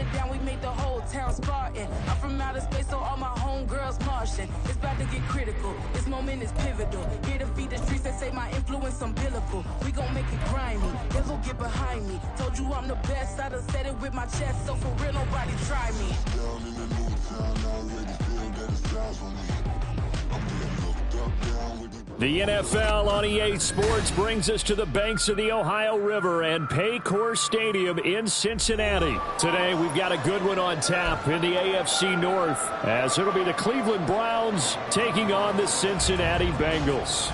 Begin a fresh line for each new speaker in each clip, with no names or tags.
it down, we made the whole town Spartan. I'm from outer space, so all my homegirls Martian. It's about to get critical, this moment is pivotal. Here to feed the streets that say my influence umbilical. We gon' make it grimy, never get behind me. Told you I'm the best, I done said it with my chest. So for real, nobody try me. Down in the new town, I already feel that it's eyes on me. I'm being looked up, down with the
The NFL on EA Sports brings us to the banks of the Ohio River and Paycor Stadium in Cincinnati. Today, we've got a good one on tap in the AFC North, as it'll be the Cleveland Browns taking on the Cincinnati Bengals.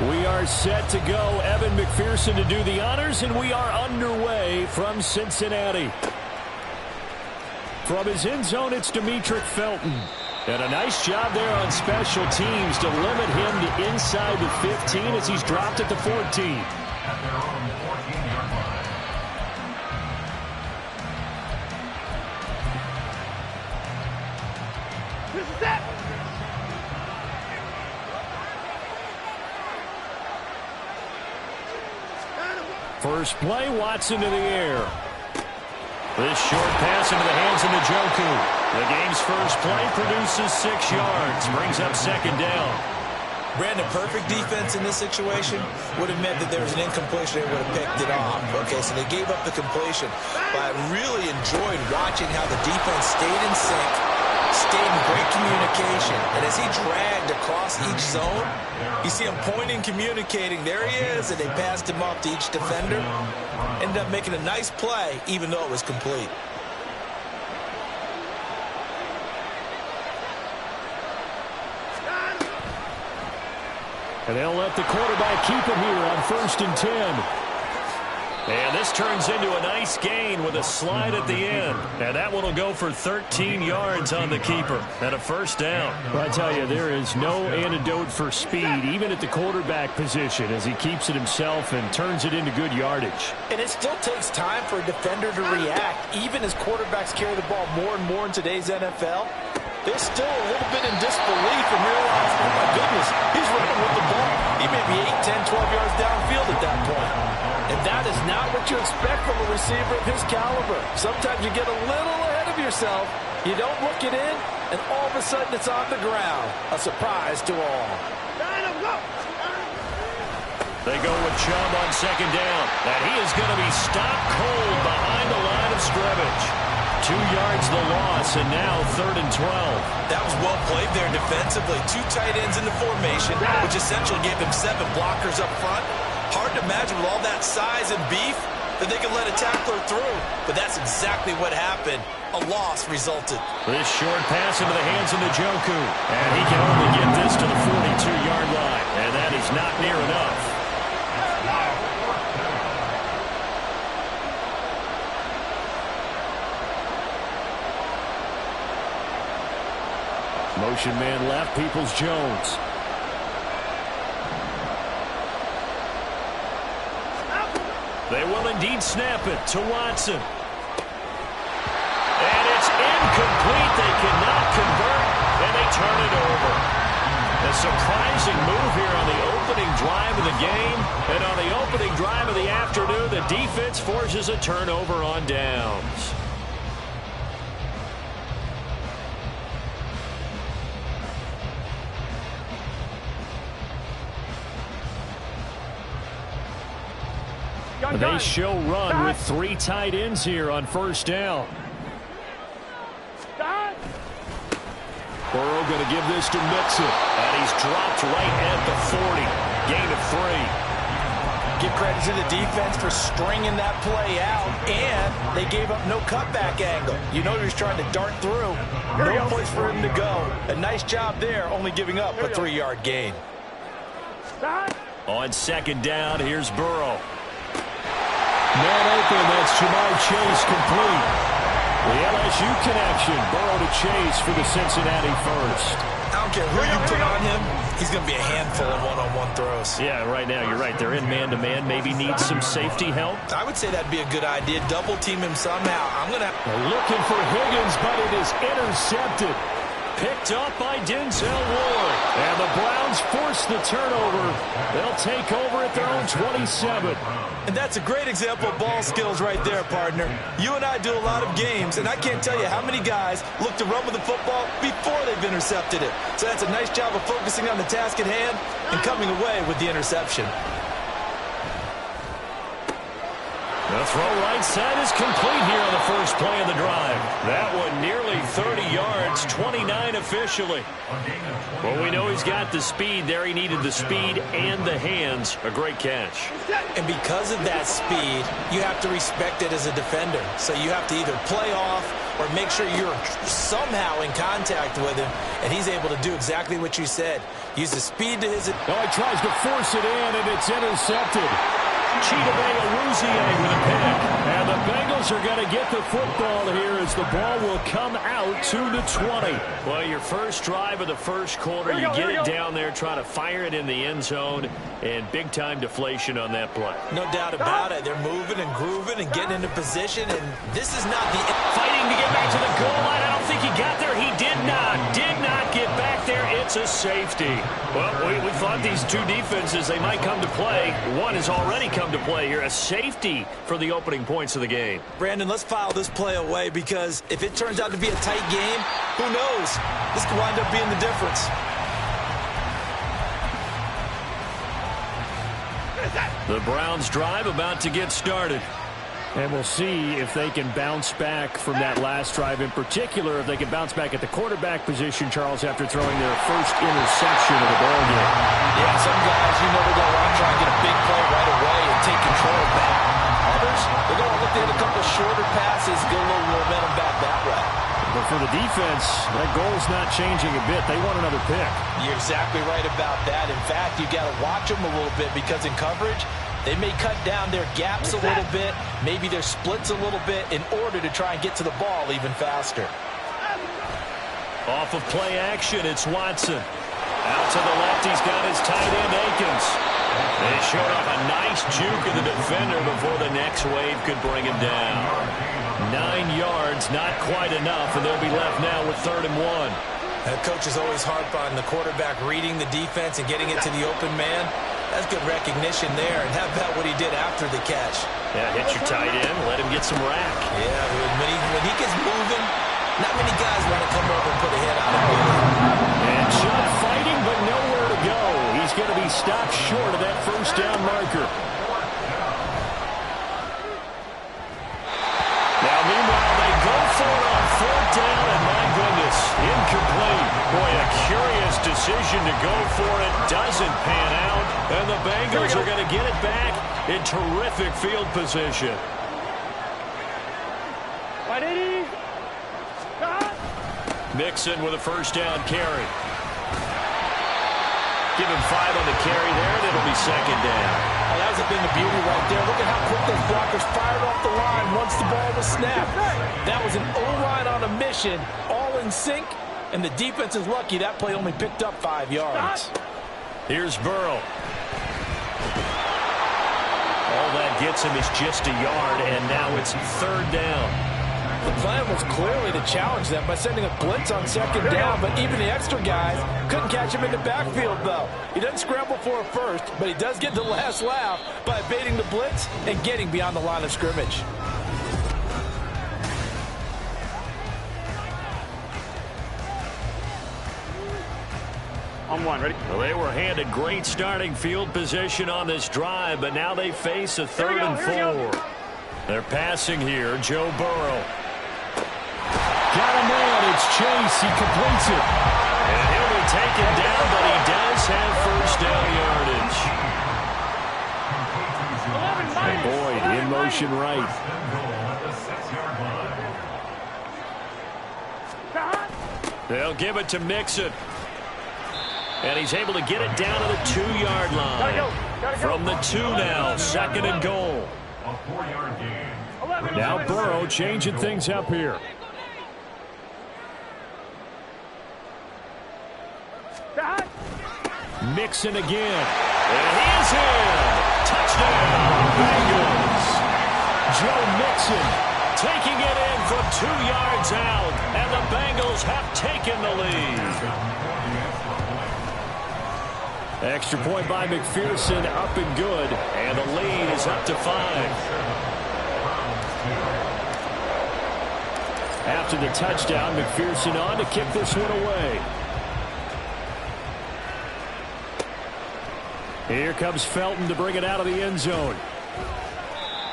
We are set to go. Evan McPherson to do the honors, and we are underway from Cincinnati. From his end zone, it's Demetric Felton. And a nice job there on special teams to limit him to inside the 15 as he's dropped at the 14.
At their own 14-yard line.
This is it.
First play, Watson to the air. This short pass into the hands of Njoku. The game's first play produces 6 yards, brings up second down.
Brandon, perfect defense in this situation would have meant that there was an incompletion. They would have picked it off. Okay, so they gave up the completion. But I really enjoyed watching how the defense stayed in sync, stayed in great communication. And as he dragged across each zone, you see him pointing, communicating. There he is, and they passed him off to each defender. Ended up making a nice play, even though it was complete.
And they'll let the quarterback keep it here on 1st and 10. And this turns into a nice gain with a slide at the end. And that one will go for 13 yards on the keeper and a first down. Well, I tell you, there is no antidote for speed, even at the quarterback position, as he keeps it himself and turns it into good yardage.
And it still takes time for a defender to react, even as quarterbacks carry the ball more and more in today's NFL. They're still a little bit in disbelief and realize, oh my goodness, he's running with the ball. He may be 8, 10, 12 yards downfield at that point. And that is not what you expect from a receiver of his caliber. Sometimes you get a little ahead of yourself, you don't look it in, and all of a sudden it's on the ground. A surprise to all.
They go with Chubb on second down. And he is going to be stopped cold behind the line of scrimmage. 2 yards the loss, and now 3rd and 12.
That was well played there defensively. 2 tight ends in the formation, which essentially gave them 7 blockers up front. Hard to imagine with all that size and beef that they could let a tackler through. But that's exactly what happened. A loss resulted.
This short pass into the hands of Njoku. And he can only get this to the 42-yard line. And that is not near enough. Motion man left, Peoples-Jones. They will indeed snap it to Watson. And it's incomplete. They cannot convert, and they turn it over. A surprising move here on the opening drive of the game. And on the opening drive of the afternoon, the defense forces a turnover on downs. They show run with 3 tight ends here on first down. Burrow going to give this to Mixon. And he's dropped right at the 40. Gain of 3.
Give credit to the defense for stringing that play out. And they gave up no cutback angle. You know he was trying to dart through. No place for him to go. A nice job there, only giving up a 3-yard gain.
On second down, here's Burrow. Man open, that's Jamar Chase complete. The LSU connection. Burrow to chase for the Cincinnati first.
I don't care who you put on him, he's going to be a handful in one-on-one throws.
Yeah, right now, you're right. They're in man-to-man. Maybe need some safety help.
I would say that'd be a good idea. Double team him somehow.
They're looking for Higgins, but it is intercepted. Picked up by Denzel Ward. And the Browns force the turnover. They'll take over at their own 27.
And that's a great example of ball skills right there, partner. You and I do a lot of games, and I can't tell you how many guys look to run with the football before they've intercepted it. So that's a nice job of focusing on the task at hand and coming away with the interception.
The throw right side is complete here on the first play of the drive. That one nearly 30 yards, 29 officially. Well, we know he's got the speed there. He needed the speed and the hands. A great catch.
And because of that speed, you have to respect it as a defender. So you have to either play off or make sure you're somehow in contact with him, and he's able to do exactly what you said. Use the speed to his...
Oh, he tries to force it in, and it's intercepted. Chidobe Awuzie with a pick. And the Bengals are going to get the football here as the ball will come out to the 20. Well, your first drive of the first quarter, you get it down there, try to fire it in the end zone, and big-time deflation on that play.
No doubt about it. They're moving and grooving and getting into position, and this is not the...
Fighting to get back to the goal line. I don't think he got there. He did not get back there. It's a safety. Well, we thought these two defenses, they might come to play. One has already come to play here. A safety for the opening points of the game.
Brandon, let's file this play away because if it turns out to be a tight game, who knows? This could wind up being the difference.
The Browns drive about to get started. And we'll see if they can bounce back from that last drive, in particular, if they can bounce back at the quarterback position, Charles, after throwing their first interception of the ball game.
Yeah, some guys, you know, they're going to want to try and get a big play right away and take control back. Others, they're going to look to hit a couple shorter passes, get a little momentum back that way.
But for the defense, that goal's not changing a bit. They want another pick.
You're exactly right about that. In fact, you got to watch them a little bit because in coverage, they may cut down their gaps a little bit, maybe their splits a little bit in order to try and get to the ball even faster.
Off of play action, it's Watson. Out to the left, he's got his tight end, Akins. They showed off a nice juke of the defender before the next wave could bring him down. 9 yards, not quite enough, and they'll be left now with 3rd and 1.
That coach is always harp on the quarterback reading the defense and getting it to the open man. That's good recognition there. And how about what he did after the catch?
Yeah, hit your tight end, let him get some rack.
Yeah, when he gets moving, not many guys want to come over and put a hit on him.
And Chubb fighting, but nowhere to go. He's going to be stopped short of that first down marker. Now, meanwhile, they go for it on 4th down, and my goodness, incomplete. Boy, a curious decision to go for it. Doesn't pan out, and the Bengals are going to get it back in terrific field position. Mixon with a first down carry. Give him 5 on the carry there, and it'll be 2nd down.
Well, that was a thing of beauty right there. Look at how quick those blockers fired off the line once the ball was snapped. That was an O-line on a mission, all in sync, and the defense is lucky that play only picked up 5 yards.
Here's Burrow. All that gets him is just a yard, and now it's 3rd down.
The plan was clearly to challenge them by sending a blitz on 2nd down, but even the extra guys couldn't catch him in the backfield, though. He doesn't scramble for a first, but he does get the last laugh by evading the blitz and getting beyond the line of scrimmage.
On 1, ready?
Well, they were handed great starting field position on this drive, but now they face a 3rd and 4. They're passing here, Joe Burrow. Got a man, it's Chase, he completes it. And he'll be taken down, but he does have first down yardage. And Boyd in motion right. They'll give it to Mixon. And he's able to get it down to the 2-yard line. From the 2 now, 2nd and goal.
A 4-yard gain.
Now Burrow changing things up here. Mixon again. And he is in. Touchdown, Bengals. Joe Mixon taking it in from 2 yards out. And the Bengals have taken the lead. Extra point by McPherson, up and good. And the lead is up to 5. After the touchdown, McPherson on to kick this one away. Here comes Felton to bring it out of the end zone.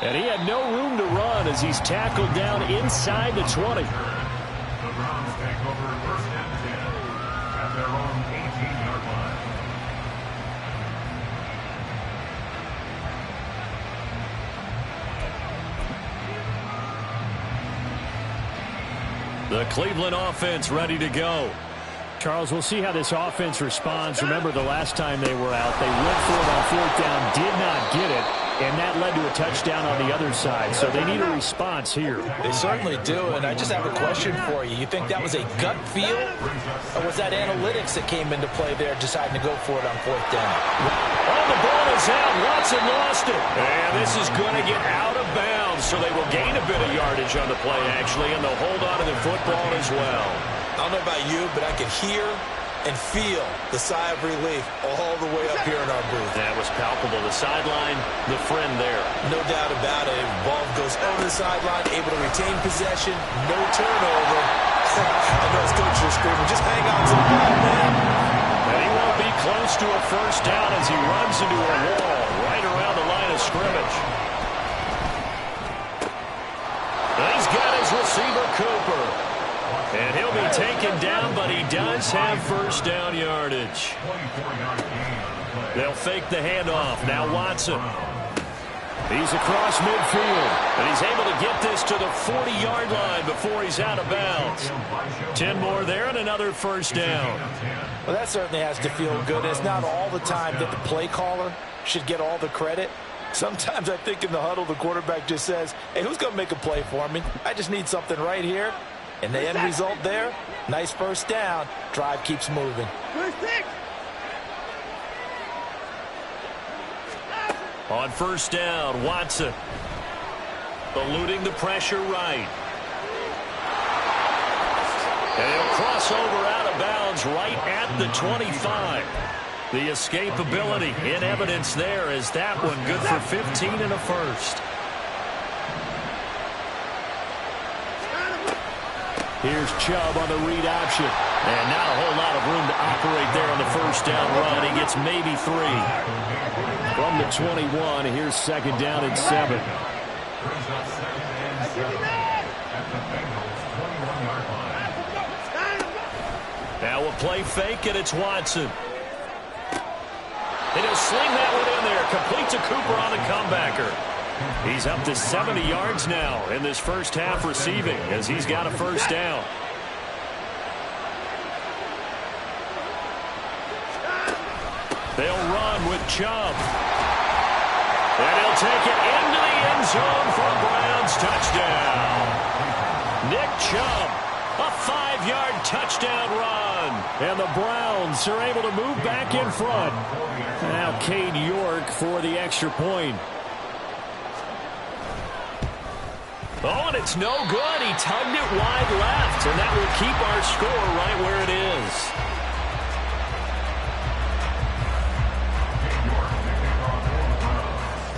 And he had no room to run as he's tackled down inside the 20.
The Browns take over first and 10 at their own 18-yard line.
The Cleveland offense ready to go. Charles, we'll see how this offense responds. Remember, the last time they were out, they went for it on 4th down, did not get it, and that led to a touchdown on the other side. So they need a response here.
They certainly do, and I just have a question for you. You think that was a gut feel, or was that analytics that came into play there, deciding to go for it on 4th down?
Oh, the ball is out. Watson lost it. And this is going to get out of bounds, so they will gain a bit of yardage on the play, actually, and they'll hold on to the football as well.
I don't know about you, but I could hear and feel the sigh of relief all the way up here in our booth.
That was palpable. The sideline, the friend there.
No doubt about it. Ball goes over the sideline, able to retain possession, no turnover. I know his coaches are screaming, just hang on to the ball, man.
And he won't be close to a first down as he runs into a wall right around the line of scrimmage. And he's got his receiver, Cooper. And he'll be taken down, but he does have first down yardage. They'll fake the handoff. Now Watson. He's across midfield, and he's able to get this to the 40-yard line before he's out of bounds. 10 more there and another first down.
Well, that certainly has to feel good. It's not all the time that the play caller should get all the credit. Sometimes I think in the huddle, the quarterback just says, hey, who's going to make a play for me? I just need something right here. And the end result there, nice first down. Drive keeps moving.
On first down, Watson. Eluding the pressure right. And he'll cross over out of bounds right at the 25. The escapability in evidence there as that one good for 15 and a first. Here's Chubb on the read option. And not a whole lot of room to operate there on the first down run. He gets maybe 3. From the 21, here's second down and 7. Now a play fake, and it's Watson. And he'll sling that one in there. Complete to Cooper on the comebacker. He's up to 70 yards now in this first half receiving as he's got a first down. They'll run with Chubb. And he'll take it into the end zone for a Browns touchdown. Nick Chubb, a 5-yard touchdown run. And the Browns are able to move back in front. Now Cade York for the extra point. Oh, and it's no good. He tugged it wide left, and that will keep our score right where it is.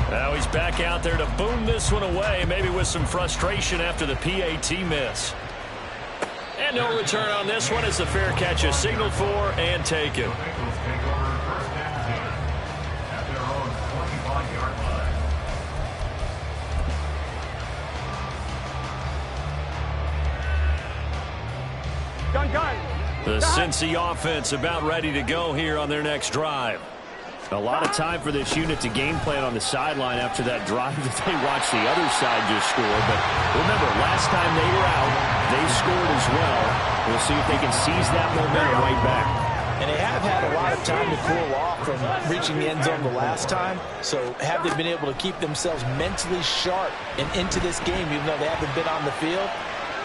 Now he's back out there to boom this one away, maybe with some frustration after the PAT miss. And no return on this one. It's a fair catch, a signal for, and taken. The Cincy offense about ready to go here on their next drive. A lot of time for this unit to game plan on the sideline after that drive that they watched the other side just score. But remember, last time they were out, they scored as well. We'll see if they can seize that momentum right back.
And they have had a lot of time to cool off from reaching the end zone the last time. So have they been able to keep themselves mentally sharp and into this game, even though they haven't been on the field?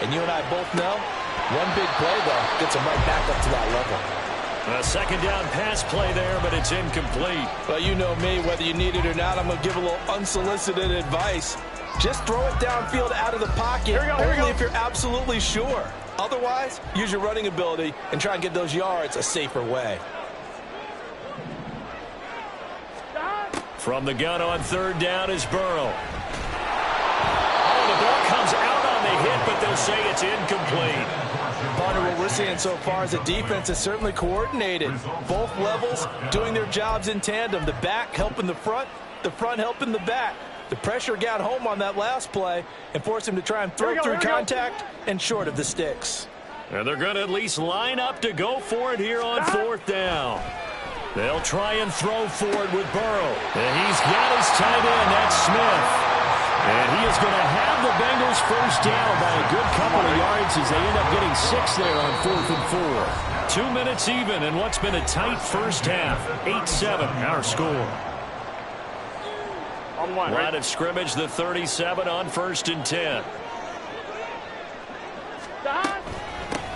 And you and I both know, one big play, though, gets them right back up to that level.
A second down pass play there, but it's incomplete.
Well, you know me, whether you need it or not, I'm going to give a little unsolicited advice. Just throw it downfield out of the pocket, only if you're absolutely sure. Otherwise, use your running ability and try and get those yards a safer way.
From the gun on third down is Burrow. Oh, the ball comes out on the hit, but they'll say it's incomplete.
Partner, what we're seeing so far is the defense is certainly coordinated. Both levels doing their jobs in tandem. The back helping the front helping the back. The pressure got home on that last play and forced him to try and throw through contact and short of the sticks.
And they're going to at least line up to go for it here on fourth down. They'll try and throw for it with Burrow. And he's got his tight end, that's Smith. And he is going to have the Bengals first down by a good couple of yards as they end up getting 6 there on 4th and 4. 2 minutes even in what's been a tight first half. 8-7 our score. Line of scrimmage, the 37 on 1st and 10.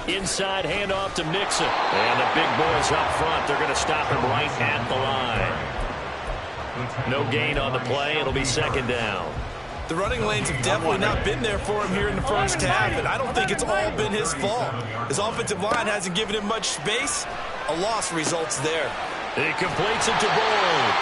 Inside handoff to Mixon. And the big boys up front. They're going to stop him right at the line. No gain on the play. It'll be second down.
The running lanes have definitely not been there for him here in the first half, and I don't think it's all been his fault. His offensive line hasn't given him much space. A loss results there.
He completes it to Boyd.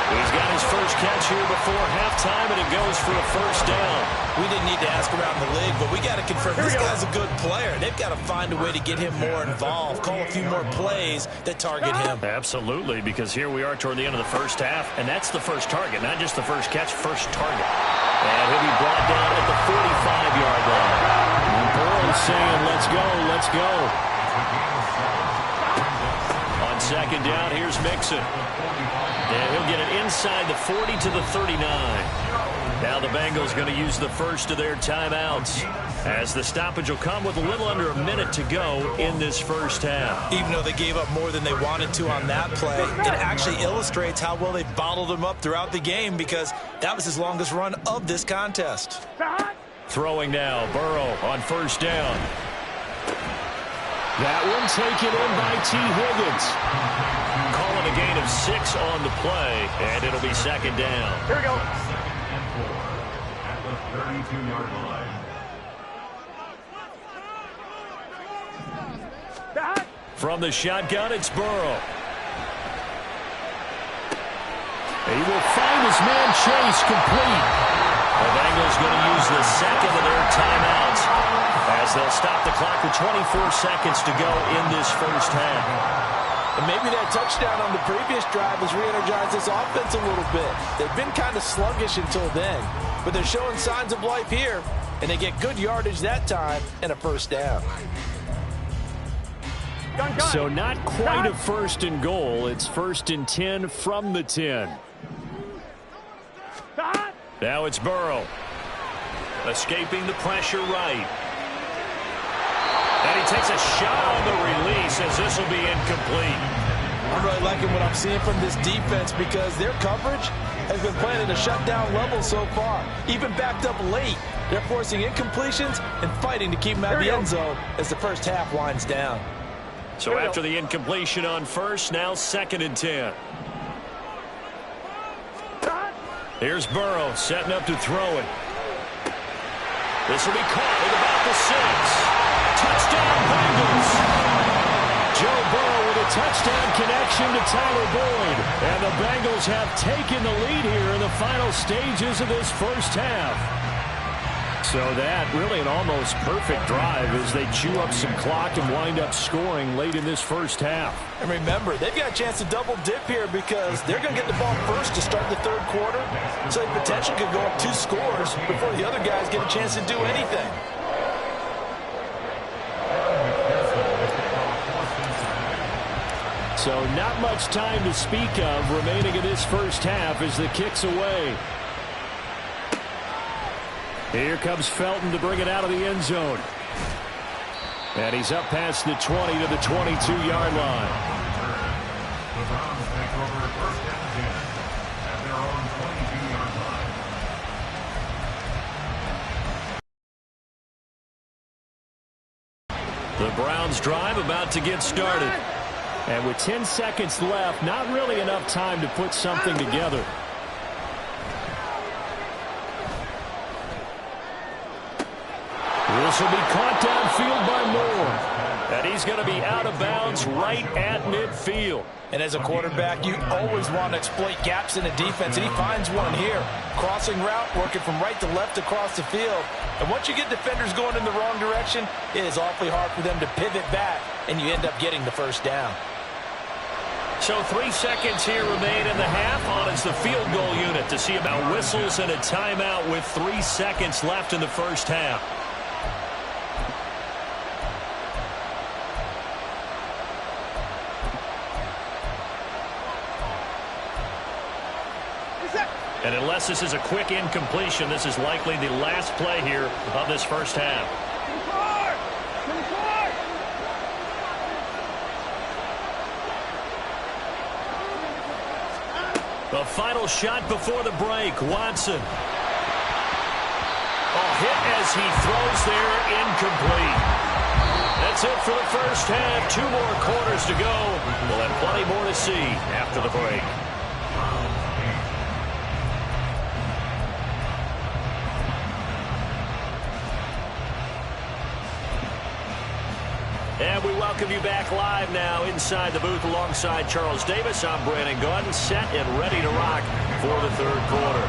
He's got his first catch here before halftime, and it goes for a first down.
We didn't need to ask around the league, but we got to confirm this guy's a good player. They've got to find a way to get him more involved, call a few more plays that target him.
Absolutely, because here we are toward the end of the first half, and that's the first target, not just the first catch, first target. And he'll be brought down at the 45-yard line. And Burrow's saying, let's go, let's go. On second down, here's Mixon. And he'll get it inside the 40 to the 39. Now the Bengals going to use the first of their timeouts, as the stoppage will come with a little under a minute to go in this first half.
Even though they gave up more than they wanted to on that play, it actually illustrates how well they bottled him up throughout the game, because that was his longest run of this contest.
Throwing now, Burrow on first down. That one taken in by T. Higgins. Calling a gain of 6 on the play, and it'll be second down.
Here we go.
And 4 at the 32-yard line.
From the shotgun, it's Burrow. He will find his man Chase complete. The Bengals going to use the second of their timeouts, as they'll stop the clock with 24 seconds to go in this first half.
And maybe that touchdown on the previous drive has re-energized this offense a little bit. They've been kind of sluggish until then, but they're showing signs of life here, and they get good yardage that time and a first down.
So not quite a first and goal. It's 1st and 10 from the 10. Now it's Burrow. Escaping the pressure right. And he takes a shot on the release, as this will be incomplete.
I'm really liking what I'm seeing from this defense, because their coverage has been playing at a shutdown level so far. Even backed up late, they're forcing incompletions and fighting to keep them out of the end zone as the first half winds down.
So after the incompletion on first, now 2nd and 10. Here's Burrow setting up to throw it. This will be caught at about the 6. Touchdown, Bengals. Joe Burrow with a touchdown connection to Tyler Boyd. And the Bengals have taken the lead here in the final stages of this first half. So that really an almost perfect drive as they chew up some clock and wind up scoring late in this first half.
And remember, they've got a chance to double dip here, because they're going to get the ball first to start the third quarter. So they potentially could go up 2 scores before the other guys get a chance to do anything.
So not much time to speak of remaining in this first half as the kick's away. Here comes Felton to bring it out of the end zone. And he's up past the 20 to the 22-yard line.
The Browns take over first and 10 at their own 22-yard line.
The Browns drive about to get started.
And with 10 seconds left, not really enough time to put something together.
This will be caught downfield by Moore. And he's going to be out of bounds right at midfield.
And as a quarterback, you always want to exploit gaps in the defense, and he finds one here. Crossing route, working from right to left across the field. And once you get defenders going in the wrong direction, it is awfully hard for them to pivot back, and you end up getting the first down.
So 3 seconds here remain in the half. On is the field goal unit to see about whistles and a timeout with 3 seconds left in the first half. And unless this is a quick incompletion, this is likely the last play here of this first half. The final shot before the break, Watson. Oh, hit as he throws there, incomplete. That's it for the first half. 2 more quarters to go. We'll have plenty more to see after the break. And we welcome you back live now inside the booth alongside Charles Davis. I'm Brandon Gaudin, set and ready to rock for the third quarter.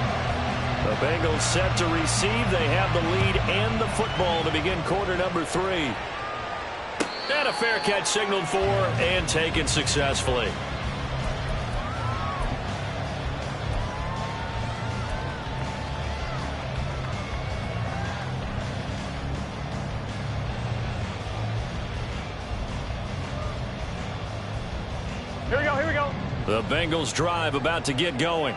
The Bengals set to receive. They have the lead and the football to begin quarter number 3. And a fair catch signaled for and taken successfully.
Here we go.
The Bengals drive about to get going.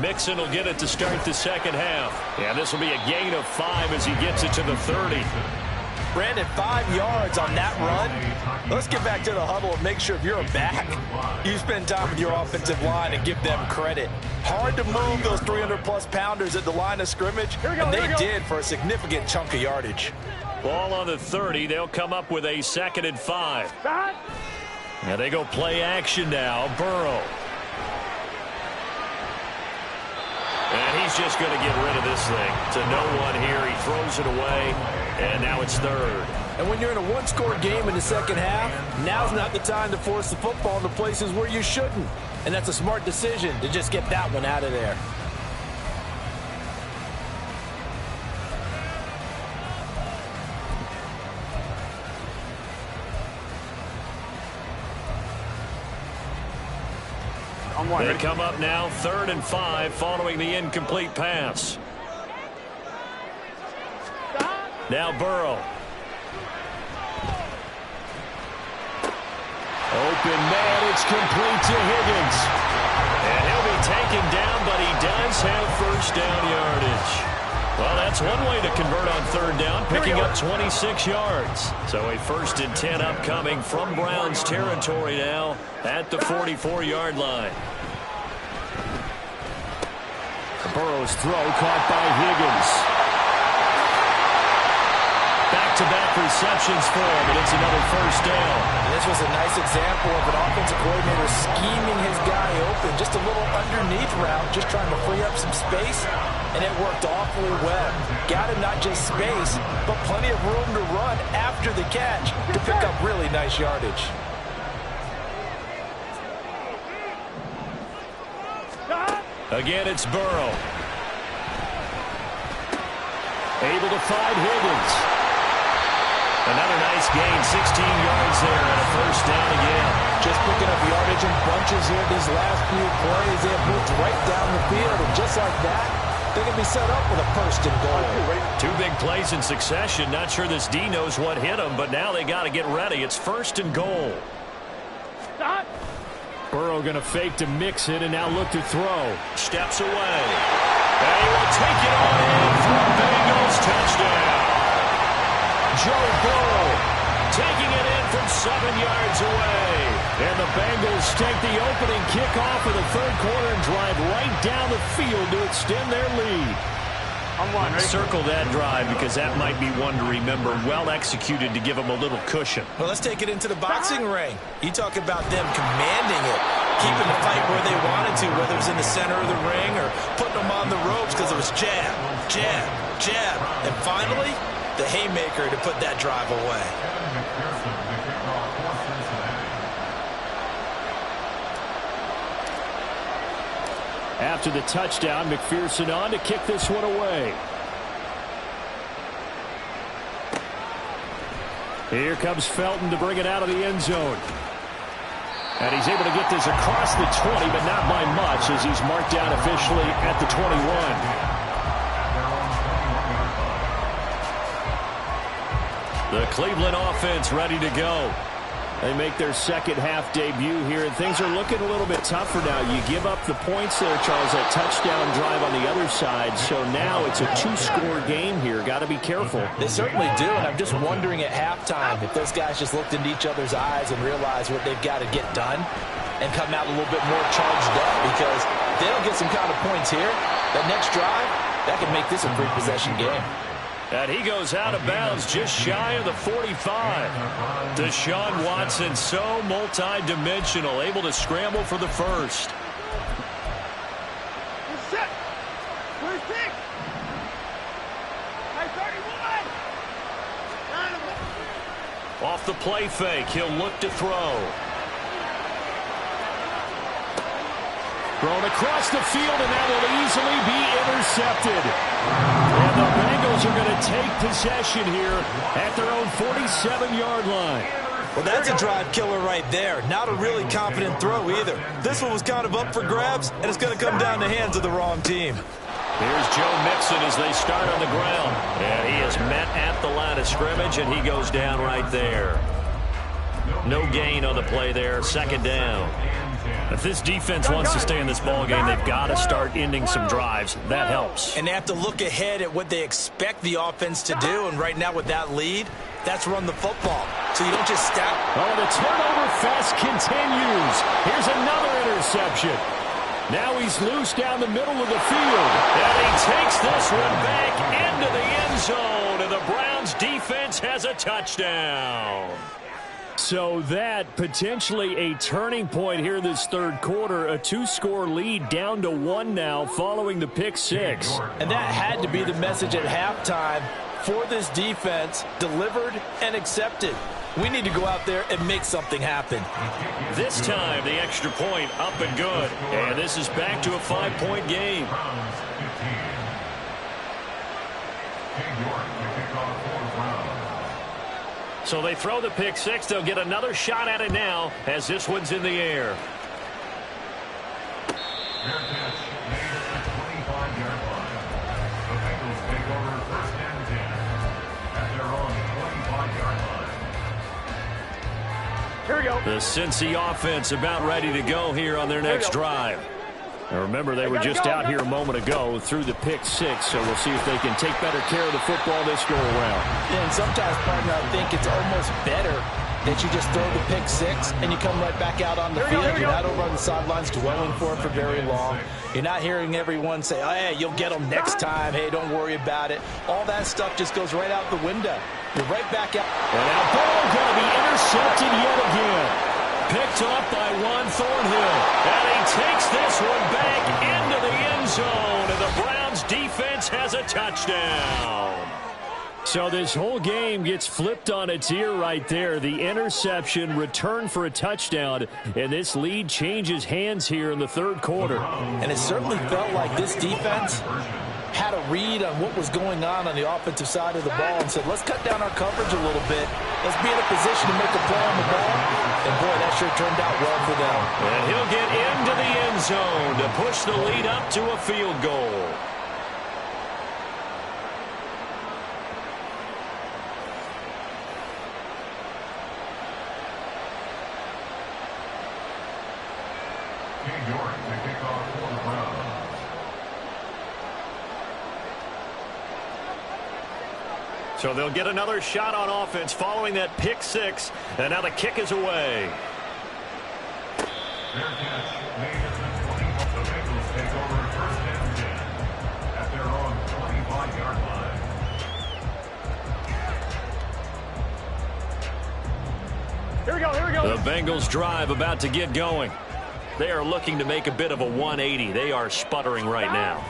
Mixon will get it to start the second half. And this will be a gain of 5 as he gets it to the 30.
Brandon, 5 yards on that run. Let's get back to the huddle and make sure if you're a back, you spend time with your offensive line and give them credit. Hard to move those 300-plus pounders at the line of scrimmage, and they did for a significant chunk of yardage.
Ball on the 30. They'll come up with a 2nd and 5. Now they go play action now. Burrow. And he's just going to get rid of this thing to no one here. He throws it away, and now it's 3rd.
And when you're in a one-score game in the second half, now's not the time to force the football into places where you shouldn't. And that's a smart decision to just get that one out of there.
They come up now 3rd and 5 following the incomplete pass. Now Burrow.
Open man, it's complete to Higgins.
And he'll be taken down, but he does have first down yardage. Well, that's one way to convert on 3rd down, picking up 26 yards. So a 1st and 10 upcoming from Browns territory now at the 44-yard line.
Burrow's throw caught by Higgins.
Back-to-back receptions for him, and it's another first down.
And this was a nice example of an offensive coordinator scheming his guy open. Just a little underneath route, just trying to free up some space, and it worked awfully well. Got him not just space, but plenty of room to run after the catch to pick up really nice yardage.
Again, it's Burrow.
Able to find Higgins.
Another nice gain, 16 yards there, and a first down again.
Just picking up yardage in bunches here these last few plays. They have moved right down the field, and just like that, they can be set up with a 1st and goal.
2 big plays in succession. Not sure this D knows what hit him, but now they got to get ready. It's 1st and goal.
Burrow going to fake to mix it and now look to throw.
Steps away. And he will take it on in for a Bengals touchdown. Joe Burrow taking it in from 7 yards away. And the Bengals take the opening kickoff of the third quarter and drive right down the field to extend their lead.
I'm one, right?
Circle that drive because that might be one to remember. Well executed to give them a little cushion.
Well, let's take it into the boxing ring. You talk about them commanding it, keeping the fight where they wanted to, whether it was in the center of the ring or putting them on the ropes because it was jab, jab, jab. And finally, the haymaker to put that drive away.
After the touchdown, McPherson on to kick this one away. Here comes Felton to bring it out of the end zone. And he's able to get this across the 20, but not by much as he's marked down officially at the 21. The Cleveland offense ready to go. They make their second half debut here, and things are looking a little bit tougher now. You give up the points there, Charles, that touchdown drive on the other side. So now it's a two-score game here. Got to be careful.
They certainly do, and I'm just wondering at halftime if those guys just looked into each other's eyes and realized what they've got to get done and come out a little bit more charged up, because if they don't get some kind of points here, that next drive, that could make this a three-possession game.
And he goes out of bounds just shy of the 45. Deshaun Watson, so multi-dimensional, able to scramble for the first. Off the play fake, he'll look to throw. Thrown across the field, and that will easily be intercepted. And the Bengals are going to take possession here at their own 47-yard line.
Well, that's a drive killer right there. Not a really confident throw either. This one was kind of up for grabs, and it's going to come down the hands of the wrong team.
Here's Joe Mixon as they start on the ground. And he is met at the line of scrimmage, and he goes down right there. No gain on the play there. Second down. If this defense wants to stay in this ballgame, they've got to start ending some drives. That helps.
And they have to look ahead at what they expect the offense to do. And right now with that lead, that's run the football. So you don't just stop.
Oh, the turnover fest continues. Here's another interception. Now he's loose down the middle of the field.
And he takes this one back into the end zone. And the Browns defense has a touchdown.
So that potentially a turning point here this third quarter. A two-score lead down to one now following the pick six.
And that had to be the message at halftime for this defense, delivered and accepted. We need to go out there and make something happen.
This time the extra point up and good. And this is back to a 5-point game. So they throw the pick six. They'll get another shot at it now as this one's in the air.
Here we go.
The Cincy offense about ready to go here on their next drive. Now remember, they were just out here a moment ago through the pick six, so we'll see if they can take better care of the football this go-around.
Yeah, and sometimes, partner, I think it's almost better that you just throw the pick six and you come right back out on the field. You're not over on the sidelines dwelling for it for very long. You're not hearing everyone say, oh, hey, you'll get them next time. Hey, don't worry about it. All that stuff just goes right out the window. You're right back out.
And that ball going to be intercepted yet again.
Picked up by Juan Thornhill. And he takes this one back into the end zone. And the Browns defense has a touchdown.
So this whole game gets flipped on its ear right there. The interception, return for a touchdown. And this lead changes hands here in the third quarter.
And it certainly felt like this defense had a read on what was going on the offensive side of the ball and said, let's cut down our coverage a little bit. Let's be in a position to make a play on the ball. And, boy, that sure turned out well for them.
And he'll get into the end zone to push the lead up to a field goal. So they'll get another shot on offense following that pick six. And now the kick is away.
Fair catch made at the 20. The Bengals take over first and 10 at their own 25-yard line.
Here we go, here we go.
The Bengals drive about to get going. They are looking to make a bit of a 180. They are sputtering right now.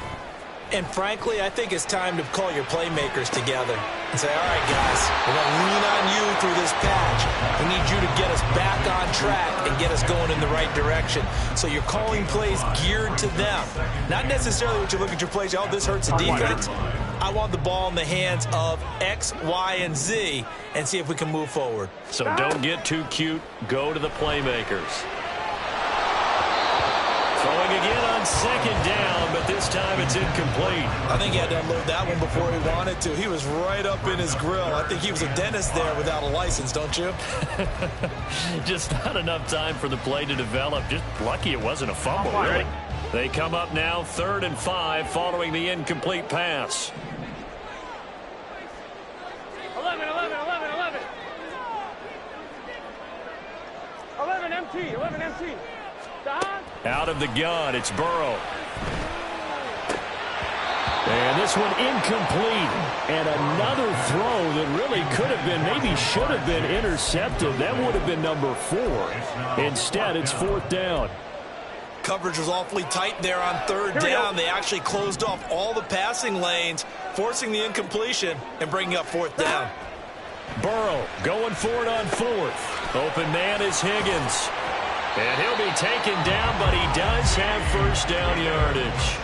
And frankly, I think it's time to call your playmakers together and say, all right, guys, we're going to lean on you through this patch. We need you to get us back on track and get us going in the right direction. So you're calling plays geared to them. Not necessarily what you look at your plays, oh, this hurts the defense. I want the ball in the hands of X, Y, and Z and see if we can move forward.
So don't get too cute. Go to the playmakers. Throwing again on second down, but this time it's incomplete.
I think he had to unload that one before he wanted to. He was right up in his grill. I think he was a dentist there without a license, don't you?
Just not enough time for the play to develop. Just lucky it wasn't a fumble, really. They come up now 3rd and 5 following the incomplete pass.
11 MT.
Out of the gun, it's Burrow. And this one incomplete. And another throw that really could have been, maybe should have been intercepted. That would have been number 4. Instead, it's 4th down.
Coverage was awfully tight there on 3rd down. They actually closed off all the passing lanes, forcing the incompletion and bringing up 4th down.
Burrow going for it on 4th. Open man is Higgins. And he'll be taken down, but he does have first down yardage.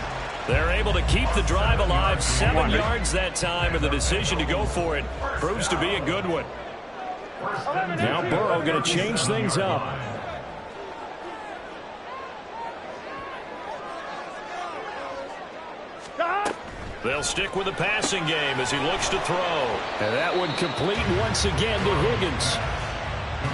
They're able to keep the drive alive, 7 yards that time, and the decision to go for it proves to be a good one. Now Burrow going to change things up. They'll stick with the passing game as he looks to throw. And that one complete once again to Higgins.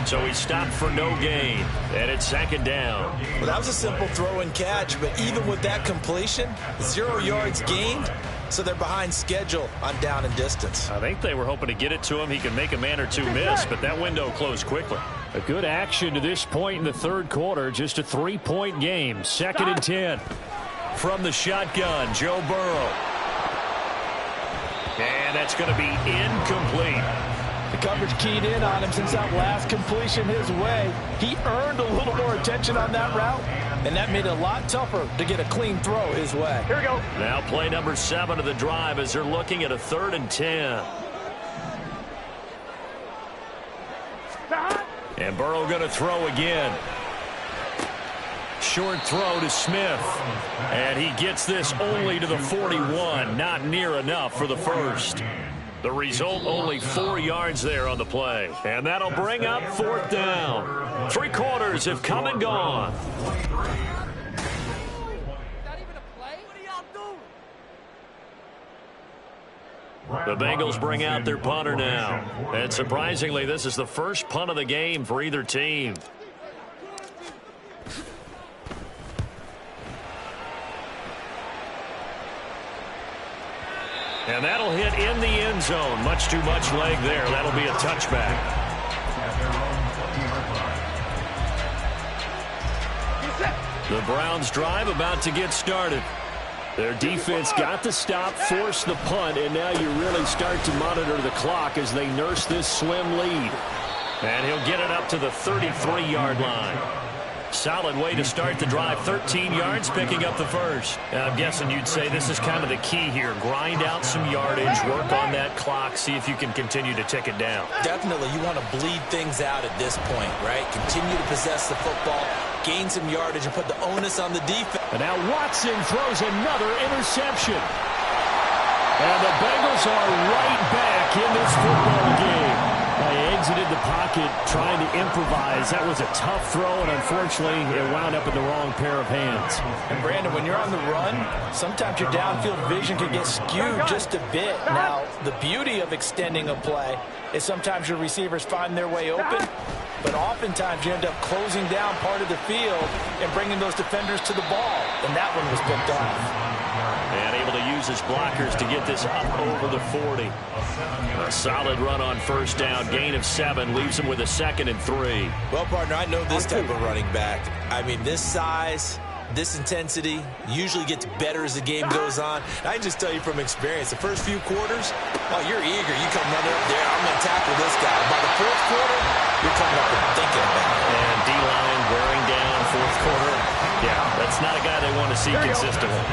So he stopped for no gain, and it's 2nd down.
Well, that was a simple throw and catch, but even with that completion, 0 yards gained, so they're behind schedule on down and distance.
I think they were hoping to get it to him. He could make a man or two miss, but that window closed quickly. A good action to this point in the 3rd quarter. Just a 3-point game. 2nd and 10. From the shotgun, Joe Burrow. And that's going to be incomplete.
The coverage keyed in on him since that last completion his way. He earned a little more attention on that route, and that made it a lot tougher to get a clean throw his way.
Here we go.
Now play number 7 of the drive as they're looking at a 3rd and 10. And Burrow going to throw again. Short throw to Smith. And he gets this only to the 41. Not near enough for the first. The result, only 4 yards there on the play. And that'll bring up 4th down. 3 quarters have come and gone. The Bengals bring out their punter now. And surprisingly, this is the first punt of the game for either team. And that'll hit in the end zone. Much too much leg there. That'll be a touchback. The Browns drive about to get started. Their defense got the stop, forced the punt, and now you really start to monitor the clock as they nurse this slim lead. And he'll get it up to the 33-yard line. Solid way to start the drive. 13 yards, picking up the first. And I'm guessing you'd say this is kind of the key here. Grind out some yardage, work on that clock, see if you can continue to tick it down.
Definitely, you want to bleed things out at this point, right? Continue to possess the football, gain some yardage, and put the onus on the defense.
And now Watson throws another interception. And the Bengals are right back in this football game. They exited the pocket trying to improvise. That was a tough throw, and unfortunately, it wound up in the wrong pair of hands.
And Brandon, when you're on the run, sometimes your downfield vision can get skewed just a bit. Now, the beauty of extending a play is sometimes your receivers find their way open, but oftentimes you end up closing down part of the field and bringing those defenders to the ball, and that one was picked off.
And able to use his blockers to get this up over the 40. A solid run on first down. Gain of 7 leaves him with a 2nd and 3.
Well, partner, I know this type of running back. I mean, this size, this intensity usually gets better as the game goes on. I can just tell you from experience, the first few quarters, oh, you're eager. You come running up there, I'm going to tackle this guy. By the fourth quarter, you're coming up and thinking about it.
And D-line wearing down fourth quarter. Yeah, that's not a guy they want to see consistently.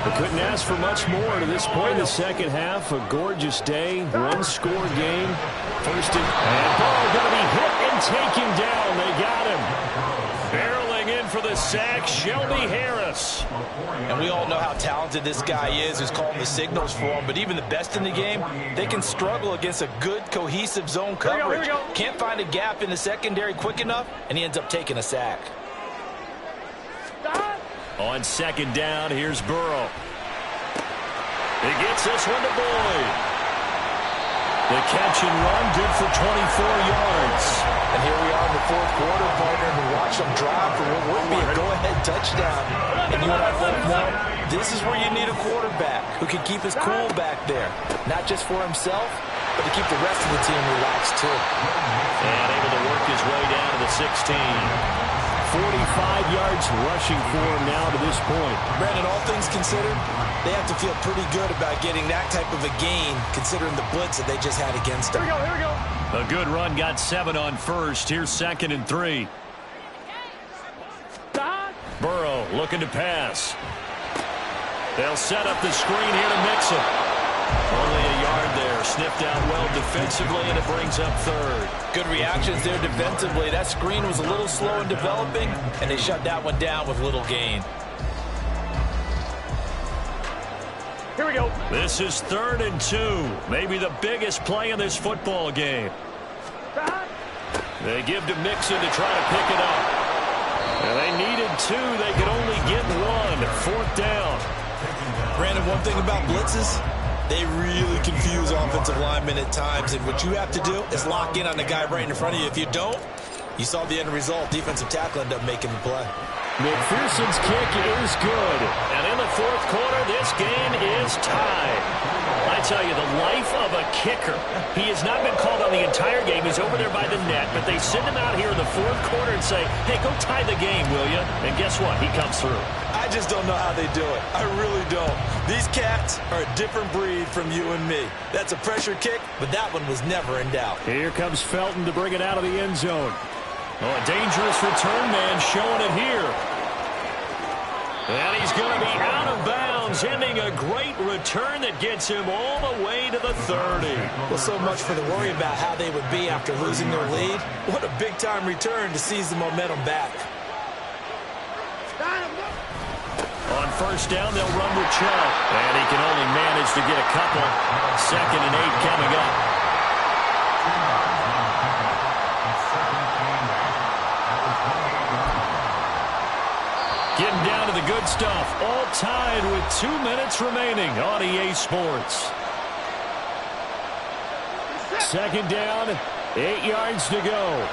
They couldn't ask for much more to this point in the second half. A gorgeous day, one-score game. First and ball going to be hit and taken down. They got him.
Barreling in for the sack, Shelby Harris.
And we all know how talented this guy is who's calling the signals for him. But even the best in the game, they can struggle against a good, cohesive zone coverage. Can't find a gap in the secondary quick enough, and he ends up taking a sack.
On second down, here's Burrow. He gets this one to Boyd. The catch and run, good for 24 yards.
And here we are in the fourth quarter, partner, and watch them drive for what would be a go-ahead touchdown. And you and I both know this is where you need a quarterback who can keep his cool back there, not just for himself, but to keep the rest of the team relaxed too.
And able to work his way down to the 16.
45 yards rushing for him now to this point.
Brandon, all things considered, they have to feel pretty good about getting that type of a gain, considering the blitz that they just had against them.
Here we go.
A good run, got 7 on first. Here's 2nd and 3. Burrow looking to pass. They'll set up the screen here to mix it. Only a yard there. Sniffed out well defensively, and it brings up 3rd.
Good reactions there defensively. That screen was a little slow in developing, and they shut that one down with little gain.
Here we go.
This is 3rd and 2. Maybe the biggest play in this football game. They give to Mixon to try to pick it up. And they needed 2. They could only get 1. 4th down.
Brandon, one thing about blitzes, they really confuse offensive linemen at times, and what you have to do is lock in on the guy right in front of you. If you don't, you saw the end result. Defensive tackle ended up making the play.
McPherson's kick is good.
And in the fourth quarter, this game is tied. I tell you, the life of a kicker. He has not been called on the entire game. He's over there by the net, but they send him out here in the fourth quarter and say, hey, go tie the game, will you? And guess what? He comes through.
I just don't know how they do it. I really don't. These cats are a different breed from you and me. That's a pressure kick, but that one was never in doubt.
Here comes Felton to bring it out of the end zone.
Oh, a dangerous return man showing it here. And he's going to be out of bounds, ending a great return that gets him all the way to the 30.
Well, so much for the worry about how they would be after losing their lead. What a big-time return to seize the momentum back.
On first down, they'll run with Chubb. And he can only manage to get a couple. 2nd and 8 coming up. Getting down to the good stuff. All tied with 2 minutes remaining on EA Sports.
2nd down, 8 yards to go.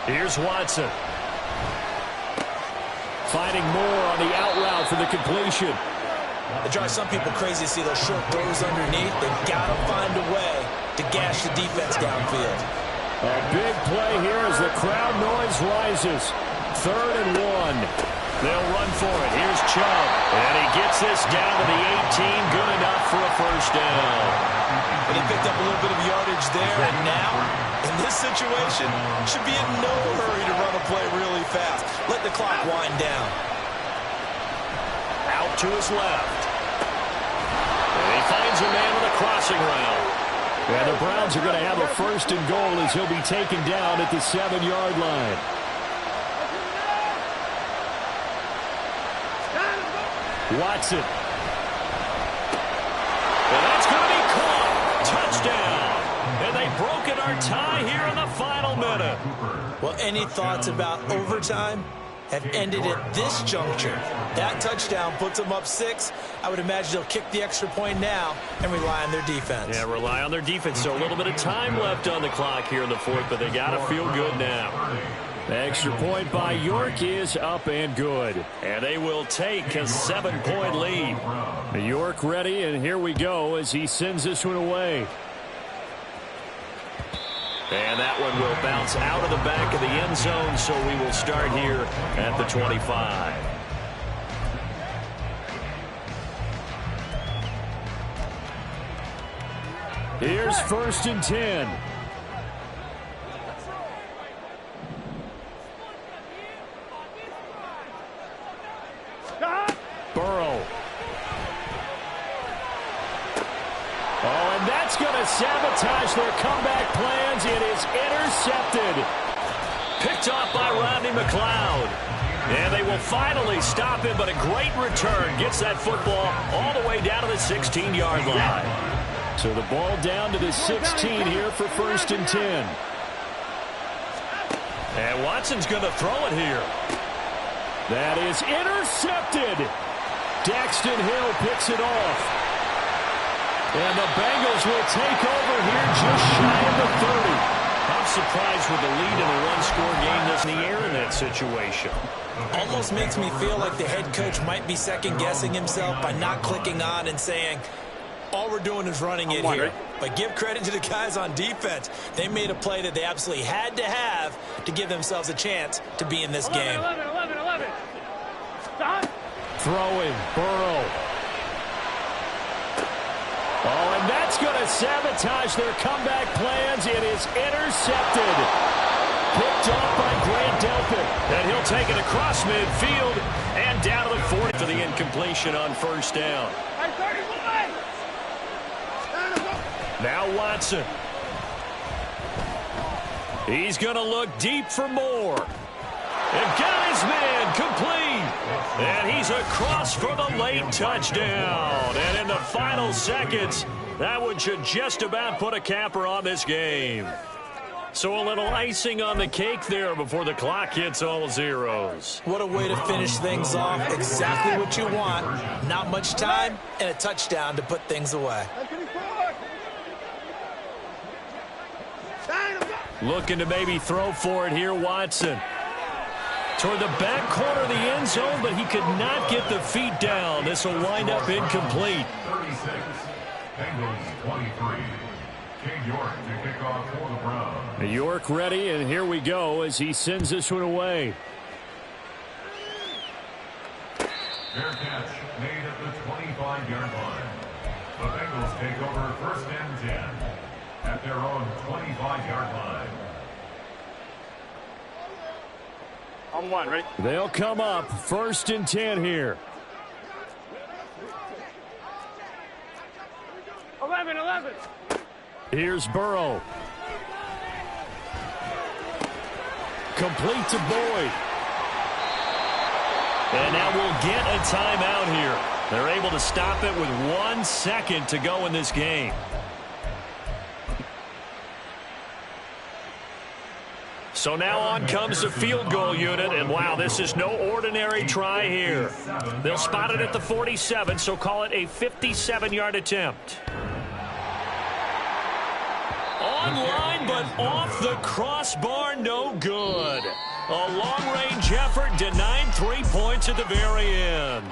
Here's Watson.
Finding more on the out route for the completion.
It drives some people crazy to see those short throws underneath. They've got to find a way to gash the defense downfield.
A big play here as the crowd noise rises. 3rd and 1.
They'll run for it. Here's Chubb. And he gets this down to the 18. Good enough for a first down.
But he picked up a little bit of yardage there. And now, in this situation, should be in no hurry to run a play really fast. Let the clock wind down.
Out to his left. And he finds a man with a crossing route.
And the Browns are going to have a 1st and goal as he'll be taken down at the 7-yard line. Watson.
And that's going to be caught. Touchdown. And they've broken our tie here in the final minute.
Well, any thoughts about overtime? have ended at this juncture. That touchdown puts them up 6. I would imagine they'll kick the extra point now and rely on their defense.
Yeah, rely on their defense. So a little bit of time left on the clock here in the fourth, but they got to feel good now.
The extra point by York is up and good.
And they will take a 7-point lead.
York ready, and here we go as he sends this one away.
And that one will bounce out of the back of the end zone, so we will start here at the 25.
Here's 1st and 10. Burrow. Oh, and that's going to sabotage their comeback plans. It is intercepted.
Picked off by Rodney McLeod. And they will finally stop him, but a great return. Gets that football all the way down to the 16-yard line.
So the ball down to the 16 here for 1st and 10.
And Watson's going to throw it here.
That is intercepted. Daxton Hill picks it off. And the Bengals will take over here just shy of the 30.
I'm surprised with the lead in a one-score game that's in the air in that situation.
Almost makes me feel like the head coach might be second-guessing himself by not clicking on and saying, all we're doing is running it here. But give credit to the guys on defense. They made a play that they absolutely had to have to give themselves a chance to be in this game.
11. Stop.
Throwing, Burrow. Oh, and that's going to sabotage their comeback plans. It is intercepted. Picked off by Grant Delpit.
And he'll take it across midfield and down to the 40 for the incompletion on 1st down. Now Watson. He's going to look deep for more. And got his man complete. And he's across for the late touchdown. And in the final seconds, that one should just about put a capper on this game. So a little icing on the cake there before the clock hits all zeros.
What a way to finish things off. Exactly what you want. Not much time and a touchdown to put things away.
Looking to maybe throw for it here, Watson. Toward the back corner of the end zone, but he could not get the feet down. This will wind up incomplete.
36, Bengals 23. King York to kick off for the Browns.
York ready, and here we go as he sends this one away.
Fair catch made at the 25-yard line. The Bengals take over 1st and 10 at their own 25-yard line.
On 1, ready?
They'll come up 1st and 10 here.
11.
Here's Burrow. Complete to Boyd.
And now we'll get a timeout here. They're able to stop it with 1 second to go in this game. So now on comes the field goal unit, and wow, this is no ordinary try here. They'll spot it at the 47, so call it a 57-yard attempt. Online, but off the crossbar, no good. A long-range effort denied 3 points at the very end.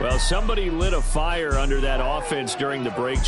Well, somebody lit a fire under that offense during the break.